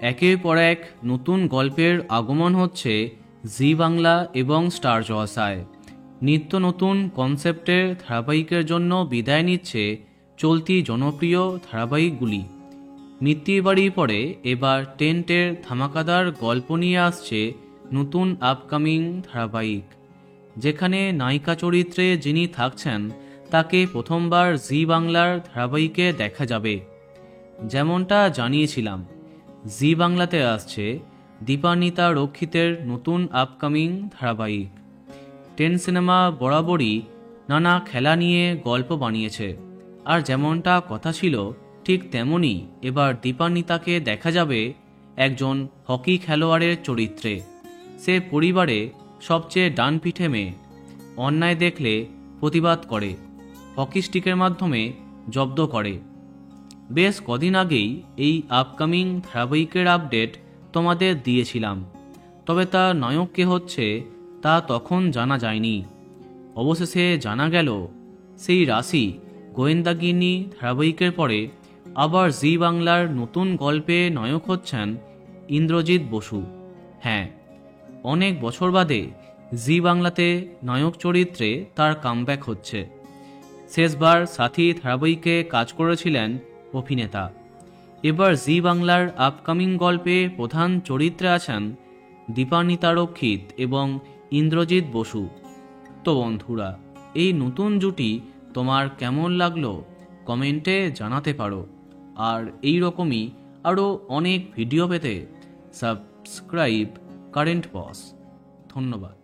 একের পর এক নতুন গল্পের আগমন হচ্ছে জি বাংলা এবং স্টার জলসায়। নিত্য নতুন কনসেপ্টের ধারাবাহিকের জন্য বিদায় নিচ্ছে চলতি জনপ্রিয় ধারাবাহিকগুলি। মিত্তির বাড়ির পরে এবার টেন্টের ধামাকাদার গল্প নিয়ে আসছে নতুন আপকামিং ধারাবাহিক, যেখানে নায়িকা চরিত্রে যিনি থাকছেন তাকে প্রথমবার জি বাংলার ধারাবাহিকে দেখা যাবে। যেমনটা জানিয়েছিলাম, জি বাংলাতে আসছে দীপান্বিতা রক্ষিতের নতুন আপকামিং ধারাবাহিক। টেন সিনেমা বরাবরই নানা খেলা নিয়ে গল্প বানিয়েছে, আর যেমনটা কথা ছিল ঠিক তেমনই এবার দীপান্বিতাকে দেখা যাবে একজন হকি খেলোয়াড়ের চরিত্রে। সে পরিবারে সবচেয়ে ডানপিঠে মেয়ে, অন্যায় দেখলে প্রতিবাদ করে, হকি স্টিকের মাধ্যমে জব্দ করে। বেশ কদিন আগেই এই আপকামিং ধারাবাহিকের আপডেট তোমাদের দিয়েছিলাম, তবে তার নায়ক কে হচ্ছে তা তখন জানা যায়নি। অবশেষে জানা গেল সেই রাশি গোয়েন্দাগিন্নি ধারাবাহিকের পরে আবার জি বাংলার নতুন গল্পে নায়ক হচ্ছেন ইন্দ্রজিৎ বসু। হ্যাঁ, অনেক বছর বাদে জি বাংলাতে নায়ক চরিত্রে তার কামব্যাক হচ্ছে। শেষবার সাথী ধারাবাহিকে কাজ করেছিলেন অভিনেতা। এবার জি বাংলার আপকামিং গল্পে প্রধান চরিত্রে আছেন দীপান্বিতা রক্ষিত এবং ইন্দ্রজিৎ বসু। তো বন্ধুরা, এই নতুন জুটি তোমার কেমন লাগলো কমেন্টে জানাতে পারো। আর এই রকমই আরও অনেক ভিডিও পেতে সাবস্ক্রাইব কারেন্ট বস। ধন্যবাদ।